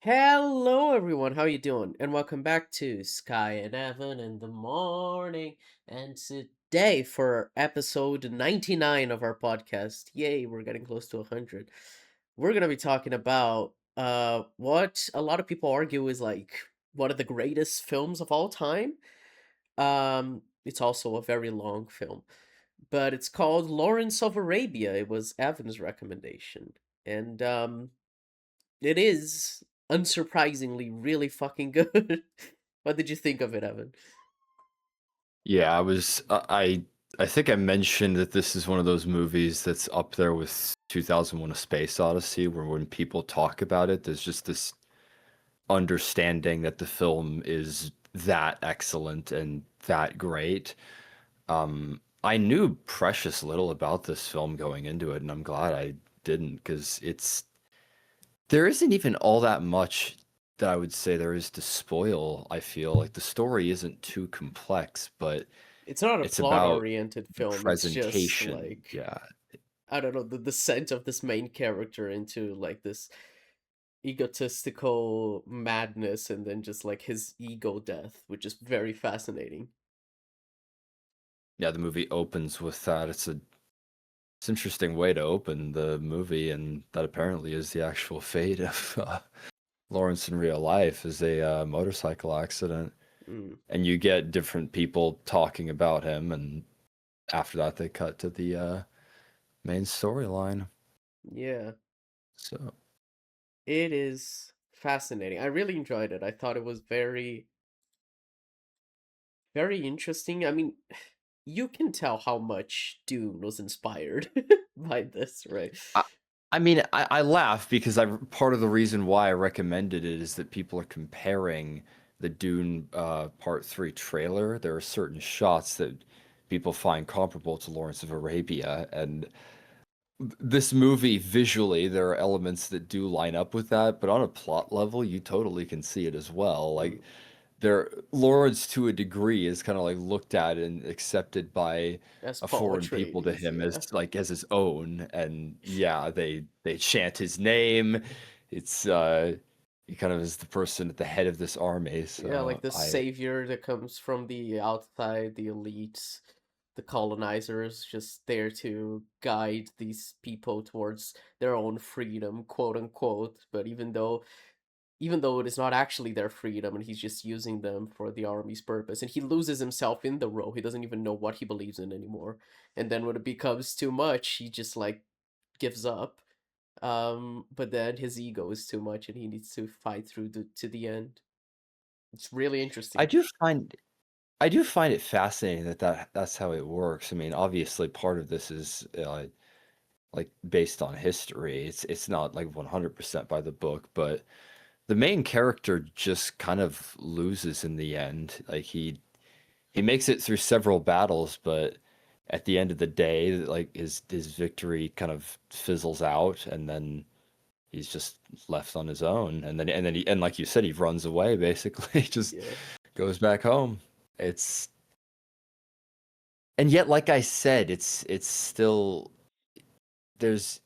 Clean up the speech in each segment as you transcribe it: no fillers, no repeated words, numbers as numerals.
Hello, everyone. How you doing? And welcome back to Skye and Evan in the morning. And today for episode 99 of our podcast. Yay, we're getting close to 100. We're going to be talking about what a lot of people argue is like one of the greatest films of all time. It's also a very long film, but it's called Lawrence of Arabia. It was Evan's recommendation. And it is, unsurprisingly, really fucking good. What did you think of it, Evan? Yeah, I think I mentioned that this is one of those movies that's up there with 2001: A Space Odyssey, where when people talk about it, there's just this understanding that the film is that excellent and that great. I knew precious little about this film going into it, and I'm glad I didn't, because there isn't even all that much that I would say there is to spoil. I feel like the story isn't too complex, but It's not a it's about plot-oriented the film. It's just presentation. like, Yeah. I don't know, the descent of this main character into like this egotistical madness and then just like his ego death, which is very fascinating. Yeah, the movie opens with that. It's an interesting way to open the movie, and that apparently is the actual fate of Lawrence in real life, is a motorcycle accident. Mm, And you get different people talking about him, and after that they cut to the main storyline. yeah, So it is fascinating. I really enjoyed it. I thought it was very, very interesting. I mean, you can tell how much Dune was inspired by this, right? I, I mean, I laugh because part of the reason why I recommended it is that people are comparing the Dune Part 3 trailer. There are certain shots that people find comparable to Lawrence of Arabia, and this movie visually, there are elements that do line up with that, but on a plot level, you totally can see it as well. Mm. Like, Lawrence, to a degree, is kind of like looked at and accepted by As a Paul foreign people to Atreides, him as yeah. like as his own. And yeah, they chant his name. It's he kind of is the person at the head of this army. Yeah, like So the I savior that comes from the outside, the elites, the colonizers, just there to guide these people towards their own freedom, quote unquote. But even though it is not actually their freedom and he's just using them for the army's purpose, and he loses himself in the role. He doesn't even know what he believes in anymore. And then when it becomes too much, he just like gives up. But then his ego is too much and he needs to fight through to the end. It's really I interesting. do find I do find it fascinating that's how it works. I mean, obviously, part of this is like based on history. It's not like 100% by the book, but the main character just kind of loses in the end. Like he makes it through several battles, but at the end of the day, like his victory kind of fizzles out, and then he's just left on his own. And like you said, he runs away basically. He just Yeah. goes back home. It's and yet, like I said, it's still there's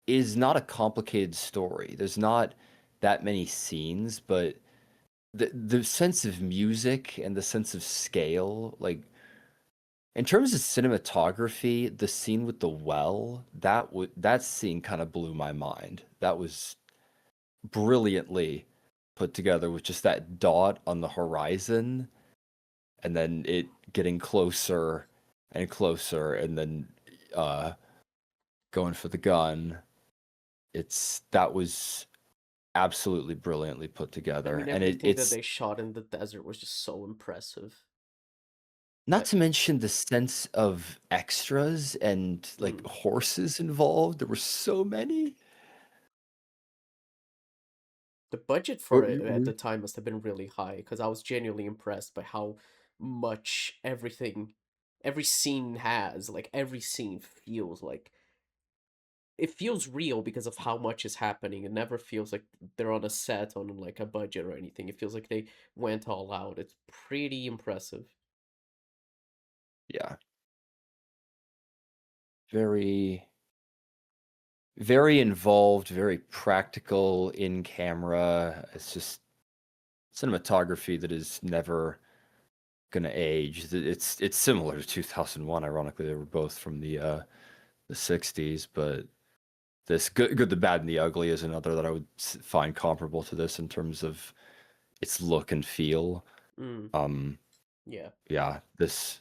is not a complicated story. There's not that many scenes, but the sense of music and the sense of scale, like in terms of cinematography, the scene with the well, that scene kind of blew my mind. That was brilliantly put together with just that dot on the horizon and then it getting closer and closer and then uh going for the gun. It's that was absolutely brilliantly put I together mean, and everything that it's they shot in the desert was just so impressive. not I, to mention the sense of extras and like mm. horses involved. There were so many. The budget for What it you at were the time must have been really high because I was genuinely impressed by how much every scene has. Like, every scene feels like it feels real because of how much is happening. It never feels like they're on a set on like a budget or anything. It feels like they went all out. It's pretty impressive. yeah, very very involved, very practical in camera. It's just cinematography that is never gonna age. It's similar to 2001. Ironically, they were both from the 60s, but this good, the bad, and the ugly is another that I would find comparable to this in terms of its look and feel. Mm, Um, yeah. yeah, this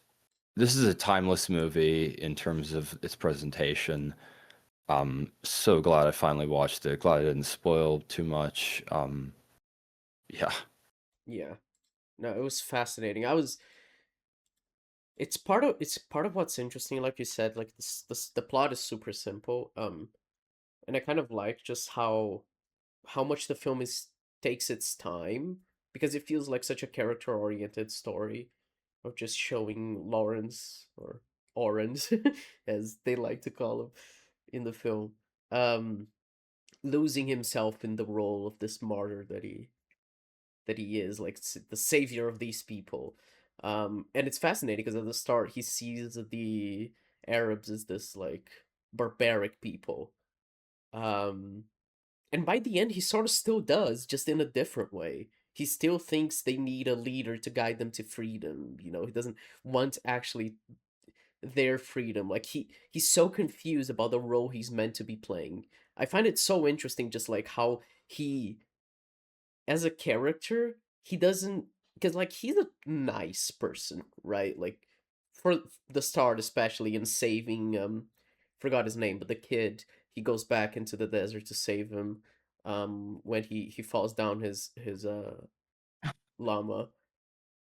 is a timeless movie in terms of its presentation. So glad I finally watched it. Glad I didn't spoil too much. Yeah, Yeah. No, it was fascinating. It's part of what's interesting, like you said, like this the plot is super simple. And I kind of like just how much the film is takes its time because it feels like such a character oriented story of just showing Lawrence or Orange as they like to call him in the film. Um losing himself in the role of this martyr that he is, like the savior of these people. And it's fascinating because at the start he sees the Arabs as this like barbaric people. Um, and by the end, he sort of still does, just in a different way. He still thinks they need a leader to guide them to freedom. You know, he doesn't want actually their freedom. Like he's so confused about the role he's meant to be playing. I find it so interesting, just like how he as a character, he doesn't because like he's a nice person, right? Like for the start, especially in saving forgot his name, but the kid, he goes back into the desert to save him when he falls down his llama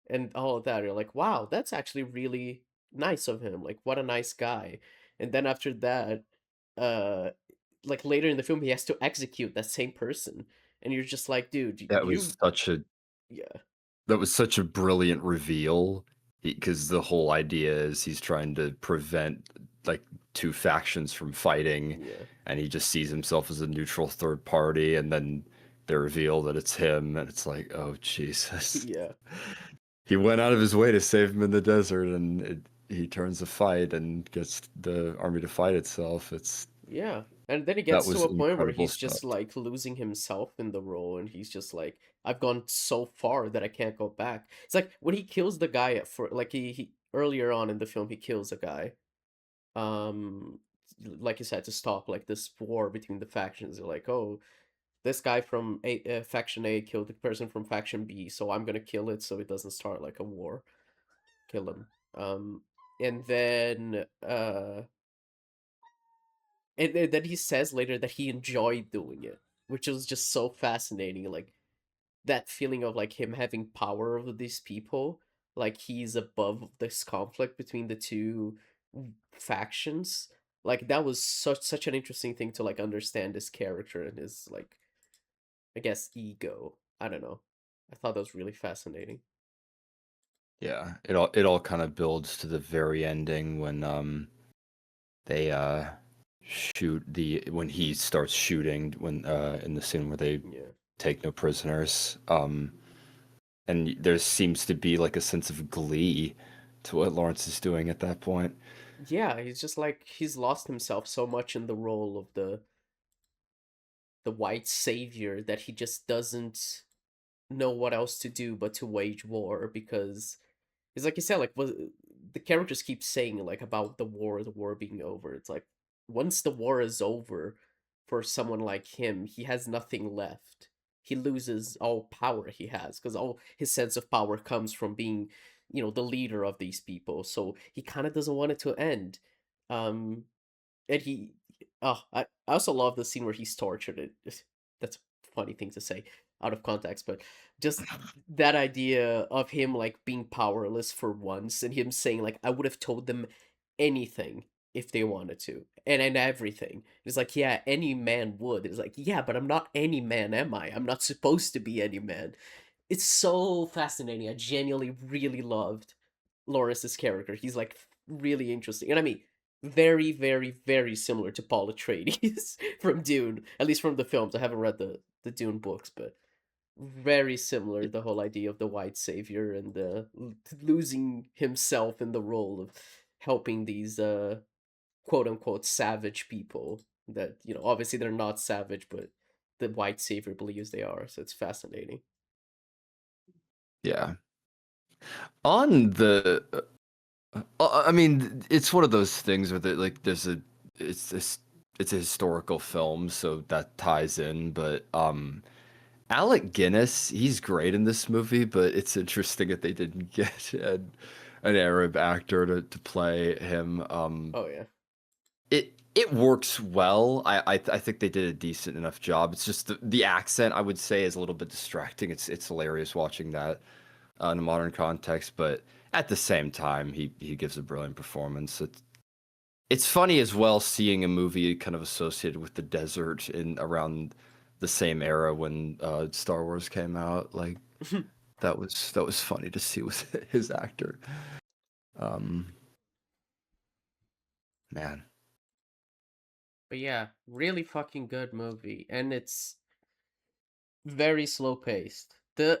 and all of that. You're like, wow, that's actually really nice of him. Like what a nice guy. And then after that, uh like later in the film he has to execute that same person. And you're just like, dude, that you was such a yeah, that was such a brilliant reveal because the whole idea is he's trying to prevent like two factions from fighting, yeah, and he just sees himself as a neutral third party, and then they reveal that it's him, and it's like, oh Jesus. yeah, He went out of his way to save him in the desert, and he turns the fight and gets the army to fight itself. yeah. And then he That gets to was a point where incredible he's stuff. just like losing himself in the role, and he's just like, I've gone so far that I can't go back. It's like when he kills the guy at for like he earlier on in the film he kills a guy. Um, like you said, to stop like this war between the factions. They're like, oh, this guy from faction A killed the person from faction B, so I'm gonna kill it so it doesn't start like a war. Kill him. Um, and then then he says later that he enjoyed doing it, which was just so fascinating. Like that feeling of like him having power over these people, like he's above this conflict between the two factions. Like that was such an interesting thing to like understand his character and his like I guess ego. I don't know. I thought that was really fascinating. Yeah, it all kind of builds to the very ending when they shoot the when he starts shooting when in the scene where they Yeah. take no prisoners. And there seems to be like a sense of glee to what Lawrence is doing at that point. Yeah, he's just like he's lost himself so much in the role of the white savior that he just doesn't know what else to do but to wage war because it's like you said, like was the characters keep saying like about the war being over. It's like once the war is over for someone like him, he has nothing left. He loses all power he has because all his sense of power comes from being, you know, the leader of these people. So he kind of doesn't want it to end. Um, and he oh I also love the scene where he's tortured. That's a funny thing to say out of context, but just that idea of him like being powerless for once and him saying like I would have told them anything if they wanted to and everything. It's like yeah, any man would. It's like yeah, but I'm not any man, am I? I'm not supposed to be any man. It's so fascinating. I genuinely really loved Lawrence's character. He's like really interesting. And I mean, very, very, very similar to Paul Atreides from Dune, at least from the films. I haven't read the Dune books, but very similar. The whole idea of the white savior and the losing himself in the role of helping these quote unquote savage people that, obviously they're not savage, but the white savior believes they are. So it's fascinating. Yeah. On the I mean, it's one of those things where like it's this it's a historical film, so that ties in. But Alec Guinness, he's great in this movie, but it's interesting that they didn't get an Arab actor to play him. Oh yeah. It works well. I think they did a decent enough job. It's just the accent I would say is a little bit distracting. It's hilarious watching that in a modern context, but at the same time, he gives a brilliant performance. It's funny as well seeing a movie kind of associated with the desert in around the same era when Star Wars came out. Like that was funny to see with his actor. Um, man, But yeah, really fucking good movie, and it's very slow paced. I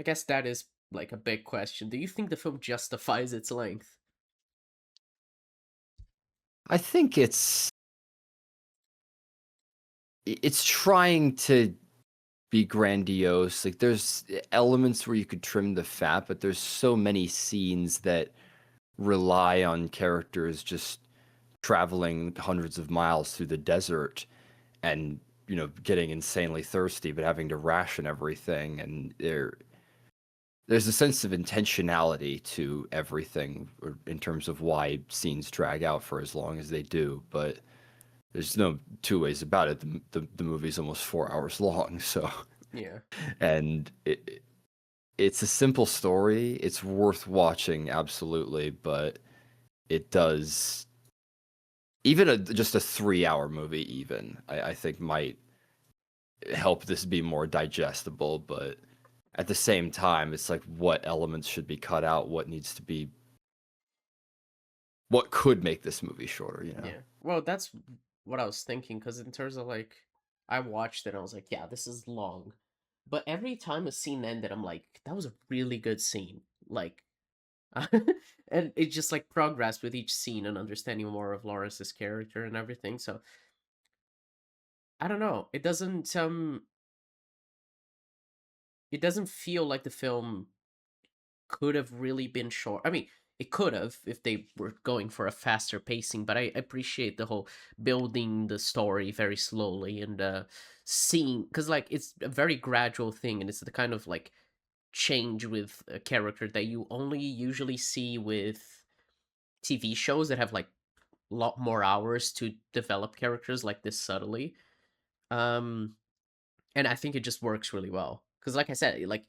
guess that is like a big question. Do you think the film justifies its length? I think it's trying to be grandiose. Like there's elements where you could trim the fat, but there's so many scenes that rely on characters just traveling hundreds of miles through the desert and getting insanely thirsty but having to ration everything, and there's a sense of intentionality to everything in terms of why scenes drag out for as long as they do, but there's no two ways about it. The movie's almost 4 hours long, so Yeah. and it's a simple story. It's worth watching, absolutely, but it does even just a 3 hour movie even I think might help this be more digestible, but at the same time it's like what elements should be cut out, what could make this movie shorter. Yeah. Well, that's what I was thinking, because in terms of like, I watched it and I was like, yeah, this is long. But every time a scene ended, I'm like, that was a really good scene. Like, and it just like progressed with each scene and understanding more of Lawrence's character and everything. So I don't know. It doesn't feel like the film could have really been short. I mean, it could have if they were going for a faster pacing, but I appreciate the whole building the story very slowly and seeing, because like it's a very gradual thing, and it's the kind of like change with a character that you only usually see with TV shows that have like a lot more hours to develop characters like this subtly. Um and I think it just works really well because, like I said, like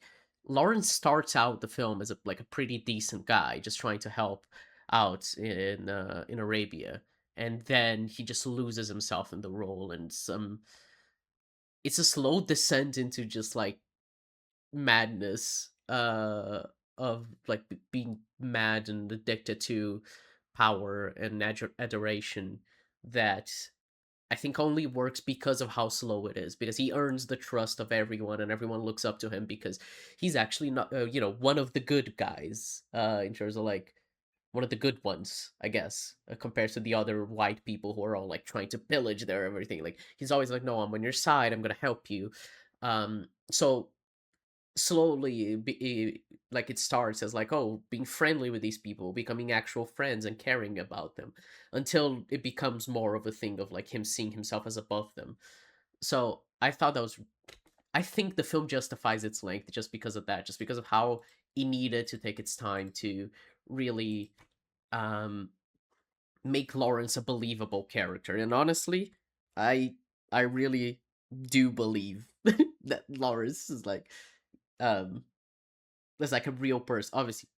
Lawrence starts out the film as a pretty decent guy, just trying to help out in Arabia, and then he just loses himself in the role, and it's a slow descent into just like madness, of like being mad and addicted to power and adoration that I think only works because of how slow it is, because he earns the trust of everyone and everyone looks up to him because he's actually not, one of the good guys, in terms of like one of the good ones, I guess, compared to the other white people who are all like trying to pillage their everything. Like he's always like, no, I'm on your side, I'm gonna help you. So slowly, like it starts as like, oh, being friendly with these people, becoming actual friends and caring about them, until it becomes more of a thing of like him seeing himself as above them. So I think the film justifies its length just because of that, just because of how it needed to take its time to really um make Lawrence a believable character. And honestly, i I really do believe that Lawrence is like, um as like a real person, obviously,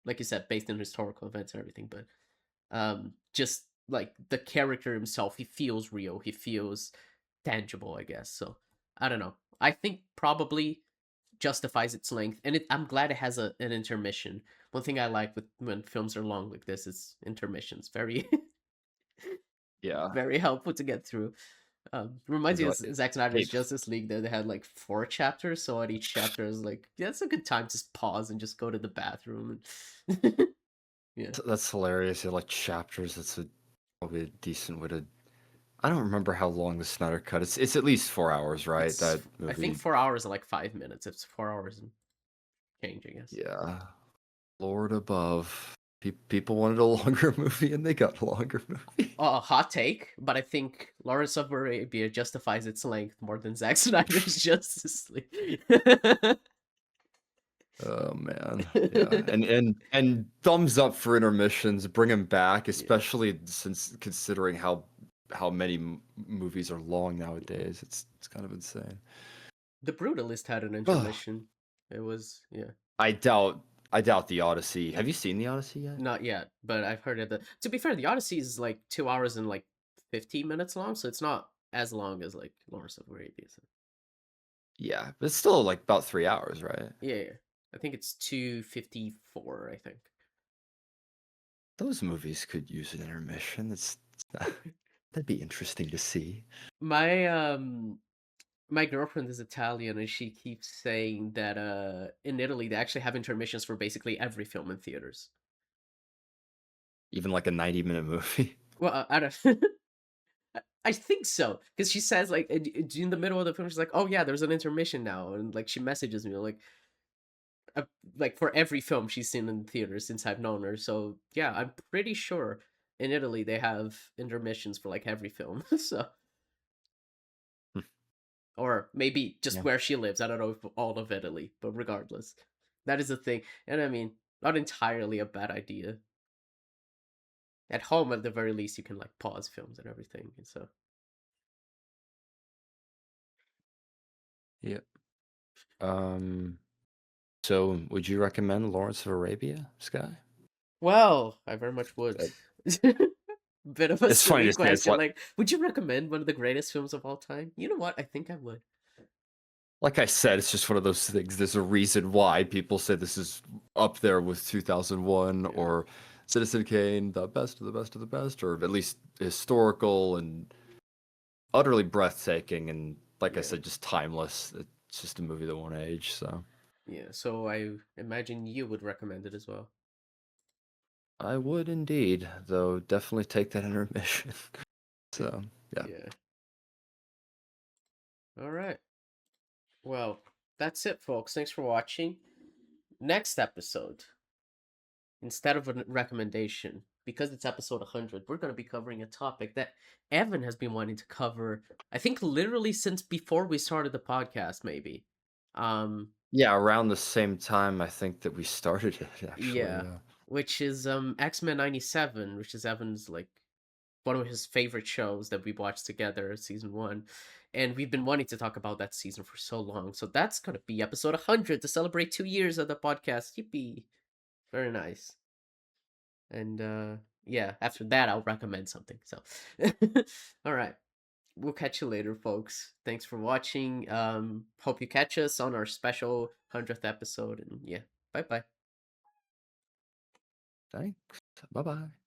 like you said, based on historical events and everything, but just like the character himself, he feels real, he feels tangible, I guess. So I don't know, I think probably justifies its length, and I'm glad it has an intermission. One thing I like with when films are long like this is intermissions. Very Yeah. very helpful to get through. Reminds Is it me of like, Zack hey, Snyder's Justice League. There they had like 4 chapters, so at each chapter is like, yeah, it's a good time to just pause and just go to the bathroom. And yeah, that's hilarious. They're like chapters. probably a decent way to. I don't remember how long the Snyder Cut. It's at least 4 hours, right? That I think movie. 4 hours and like 5 minutes. It's 4 hours and change, I guess. Yeah, Lord above. People wanted a longer movie, and they got a longer movie. Hot take, but I think Lawrence of Arabia justifies its length more than Zack Snyder's Justice League. Oh man, yeah, and thumbs up for intermissions. Bring them back, Yeah. especially since considering how many movies are long nowadays. It's kind of insane. The Brutalist had an Oh, intermission. It was, yeah, I doubt the Odyssey. Have you seen the Odyssey yet? not yet, but I've heard of the. To be fair, the Odyssey is like 2 hours and like 15 minutes long, so it's not as long as like Lawrence of Arabia. So. Yeah, but it's still like about 3 hours, right? Yeah, yeah, I think it's 2:54. I think. Those movies could use an intermission. That'd be interesting to see. My my girlfriend is Italian, and she keeps saying that in Italy they actually have intermissions for basically every film in theaters. Even like a 90-minute movie. Well, I don't. I think so, because she says like in the middle of the film, she's like, "Oh yeah, there's an intermission now," and like she messages me uh, like for every film she's seen in theaters since I've known her. So yeah, I'm pretty sure in Italy they have intermissions for like every film. So or maybe just Yeah. where she lives. I don't know if all of Italy, but regardless, that is a thing. And I mean, not entirely a bad idea. At home, at the very least, you can like pause films and everything. And so, Yep. Um. So, would you recommend Lawrence of Arabia, Sky? well, I very much would. Uh, Bit of a It's funny silly to say. It's question. Like, would you recommend one of the greatest films of all time? You know what? I think I would. like I said, it's just one of those things. There's a reason why people say this is up there with 2001 Yeah, or Citizen Kane, the best of the best of the best, or at least historical and utterly breathtaking. And like I yeah, said, just timeless. It's just a movie that won't age. So yeah. So I imagine you would recommend it as well. I would indeed, though definitely take that intermission. So yeah. Yeah. All right. Well, that's it, folks. Thanks for watching. Next episode, instead of a recommendation, because it's episode 100, we're going to be covering a topic that Evan has been wanting to cover, I think literally since before we started the podcast, maybe. Um, Yeah, around the same time I think that we started it actually, yeah, yeah. which is X-Men 97, which is Evan's like one of his favorite shows that we watched together, season 1. And we've been wanting to talk about that season for so long. So that's going to be episode 100 to celebrate 2 years of the podcast. Yippee. Very nice. And yeah, after that I'll recommend something. So all right. We'll catch you later, folks. Thanks for watching. Hope you catch us on our special 100th episode, and yeah, bye bye. Thanks. Bye-bye.